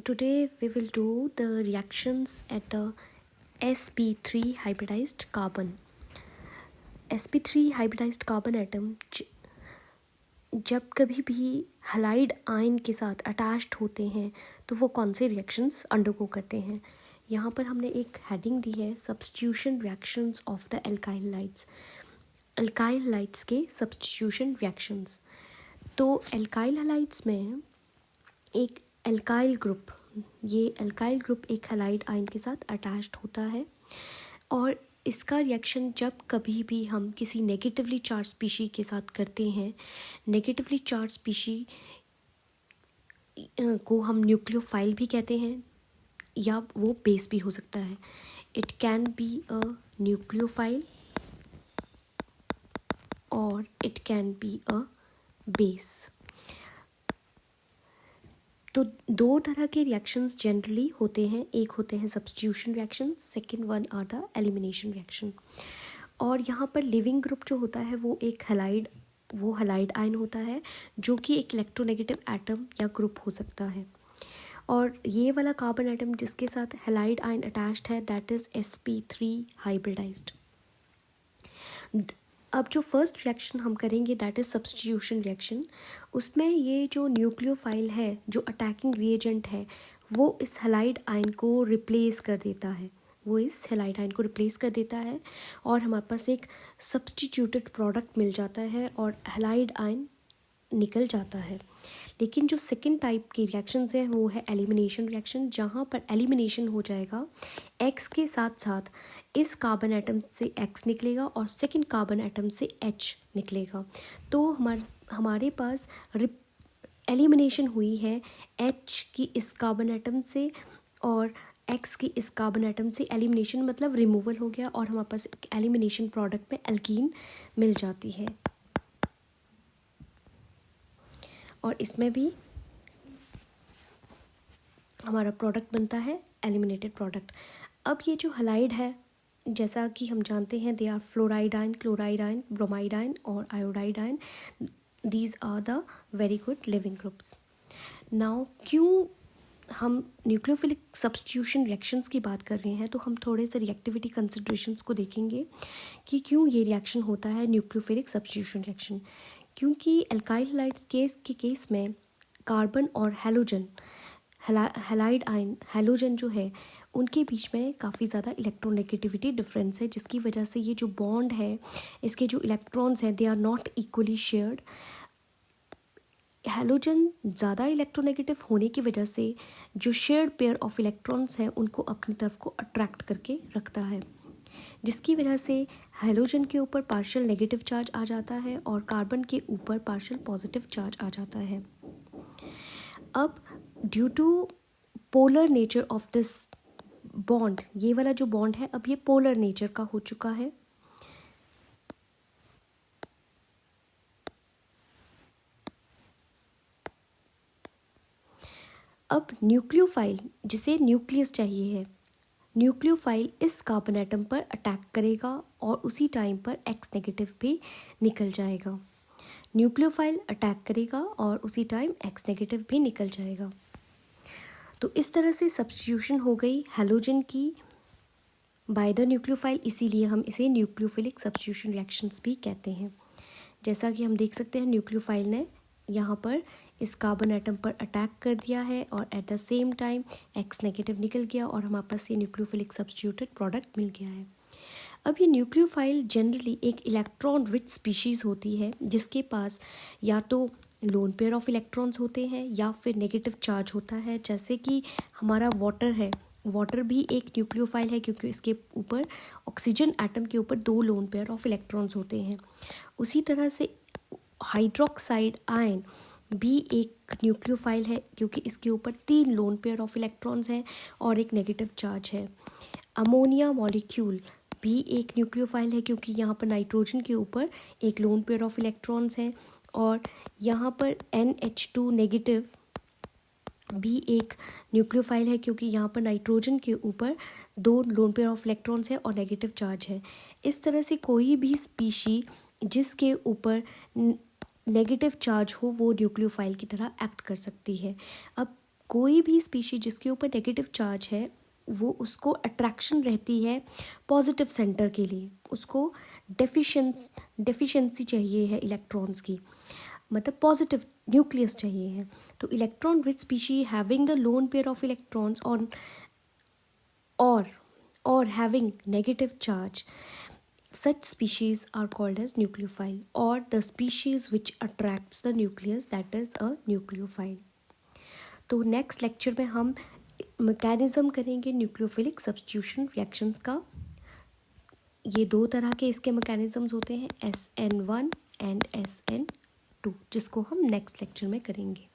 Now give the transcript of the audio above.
Today we will do the reactions at the sp3 hybridized carbon. sp3 hybridized carbon atom जब कभी भी halide ion के साथ attached होते हैं तो वो कौन से रिएक्शंस अंडरगो करते हैं. यहाँ पर हमने एक हेडिंग दी है, substitution reactions of the alkyl lights. Alkyl lights के सब्स्टिट्यूशन रिएक्शंस. तो एल्काइल हलाइड्स में एक एल्काइल ग्रुप, ये एल्काइल ग्रुप एक हैलाइड आयन के साथ अटैच्ड होता है और इसका रिएक्शन जब कभी भी हम किसी नेगेटिवली चार्ज स्पीशी के साथ करते हैं, नेगेटिवली चार्ज स्पीशी को हम न्यूक्लियोफाइल भी कहते हैं या वो बेस भी हो सकता है. It can be a nucleophile और it can be a base. तो दो तरह के रिएक्शंस जनरली होते हैं. एक होते हैं substitution reaction, second one are the elimination reaction. और यहाँ पर लिविंग ग्रुप जो होता है वो एक हैलाइड आयन होता है जो कि एक इलेक्ट्रोनेगेटिव एटम या ग्रुप हो सकता है. और ये वाला कार्बन एटम जिसके साथ हैलाइड आयन अटैच्ड है दैट इज़ sp3 हाइब्रिडाइज्ड. अब जो फर्स्ट रिएक्शन हम करेंगे दैट इज़ सब्स्टिट्यूशन रिएक्शन. उसमें ये जो न्यूक्लियोफाइल है, जो अटैकिंग रिएजेंट है, वो इस हैलाइड आयन को रिप्लेस कर देता है. और हमारे पास एक सब्स्टिट्यूटेड प्रोडक्ट मिल जाता है और हैलाइड आयन निकल जाता है. लेकिन जो सेकेंड टाइप के रिएक्शंस हैं वो है एलिमिनेशन रिएक्शन, जहाँ पर एलिमिनेशन हो जाएगा X के साथ साथ इस कार्बन एटम से X निकलेगा और सेकेंड कार्बन एटम से H निकलेगा. तो हमारे पास एलिमिनेशन हुई है H की इस कार्बन एटम से और X की इस कार्बन एटम से. एलिमिनेशन मतलब रिमूवल हो गया और हमारे पास एलिमिनेशन प्रोडक्ट में एल्कीन मिल जाती है. और इसमें भी हमारा प्रोडक्ट बनता है एलिमिनेटेड प्रोडक्ट. अब ये जो हलाइड है, जैसा कि हम जानते हैं, they are fluoride ion, chloride ion, bromide ion और iodide ion. These are the very good living groups. Now क्यों हम न्यूक्लियोफिलिक सब्स्टिट्यूशन रिएक्शंस की बात कर रहे हैं, तो हम थोड़े से रिएक्टिविटी कंसिड्रेशंस को देखेंगे कि क्यों ये रिएक्शन होता है न्यूक्लियोफिलिक सब्स्टिट्यूशन रिएक्शन. क्योंकि एल्काइल हलाइड्स केस में कार्बन और हैलोजन, हैलाइड आयन हैलोजन जो है, उनके बीच में काफ़ी ज़्यादा इलेक्ट्रोनेगेटिविटी डिफरेंस है, जिसकी वजह से ये जो बॉन्ड है, इसके जो इलेक्ट्रॉन्स हैं, they are not equally shared. Halogen ज़्यादा इलेक्ट्रोनेगेटिव होने की वजह से जो शेयर्ड पेयर ऑफ इलेक्ट्रॉन्स हैं उनको अपनी तरफ को अट्रैक्ट करके रखता है, जिसकी वजह से हैलोजन के ऊपर पार्शियल नेगेटिव चार्ज आ जाता है और कार्बन के ऊपर पार्शियल पॉजिटिव चार्ज आ जाता है. अब due to polar nature of this bond, ये वाला जो बॉन्ड है अब ये पोलर नेचर का हो चुका है. अब न्यूक्लियोफाइल, जिसे न्यूक्लियस चाहिए है, न्यूक्लियोफाइल इस कार्बन एटम पर अटैक करेगा और उसी टाइम पर X नेगेटिव भी निकल जाएगा. न्यूक्लियोफाइल अटैक करेगा और उसी टाइम X नेगेटिव भी निकल जाएगा. तो इस तरह से सब्स्टिट्यूशन हो गई हैलोजन की बाय द न्यूक्लियोफाइल, इसीलिए हम इसे न्यूक्लियोफिलिक सब्स्टिट्यूशन रिएक्शंस भी कहते हैं. जैसा कि हम देख सकते हैं, न्यूक्लियोफाइल ने यहाँ पर इस कार्बन एटम पर अटैक कर दिया है और at the same time X negative निकल गया और हमारे पास ये न्यूक्लियोफिलिक सब्स्टिट्यूटेड प्रोडक्ट मिल गया है. अब ये न्यूक्लियोफाइल जनरली एक इलेक्ट्रॉन रिच स्पीशीज़ होती है जिसके पास या तो लोन पेयर ऑफ इलेक्ट्रॉन्स होते हैं या फिर नेगेटिव चार्ज होता है. जैसे कि हमारा वाटर है, वाटर भी एक न्यूक्लियोफाइल है क्योंकि इसके ऊपर ऑक्सीजन एटम के ऊपर 2 लोन पेयर ऑफ इलेक्ट्रॉन्स होते हैं. उसी तरह से हाइड्रोक्साइड आयन भी एक न्यूक्लियोफाइल है क्योंकि इसके ऊपर 3 लोन पेयर ऑफ इलेक्ट्रॉन्स हैं और एक नेगेटिव चार्ज है. अमोनिया मॉलिक्यूल भी एक न्यूक्लियोफाइल है क्योंकि यहाँ पर नाइट्रोजन के ऊपर एक लोन पेयर ऑफ इलेक्ट्रॉन्स हैं और यहाँ पर NH2 नेगेटिव भी एक न्यूक्लियोफाइल है क्योंकि यहाँ पर नाइट्रोजन के ऊपर 2 लोन पेयर ऑफ इलेक्ट्रॉन्स हैं और नेगेटिव चार्ज है. इस तरह से कोई भी स्पीशी जिसके ऊपर नेगेटिव चार्ज हो वो न्यूक्लियोफाइल की तरह एक्ट कर सकती है. अब कोई भी स्पीशीज जिसके ऊपर नेगेटिव चार्ज है वो उसको अट्रैक्शन रहती है पॉजिटिव सेंटर के लिए, उसको डेफिशिएंसी चाहिए है इलेक्ट्रॉन्स की, मतलब पॉजिटिव न्यूक्लियस चाहिए है। तो electron rich species having the lone pair of electrons on or having negative charge, such species are called as nucleophile, or the species which attracts the nucleus, that is a nucleophile. तो next lecture में हम mechanism करेंगे nucleophilic substitution reactions का। ये दो तरह के इसके मैकेनिज्म्स होते हैं, SN1 एंड SN2, जिसको हम नेक्स्ट लेक्चर में करेंगे।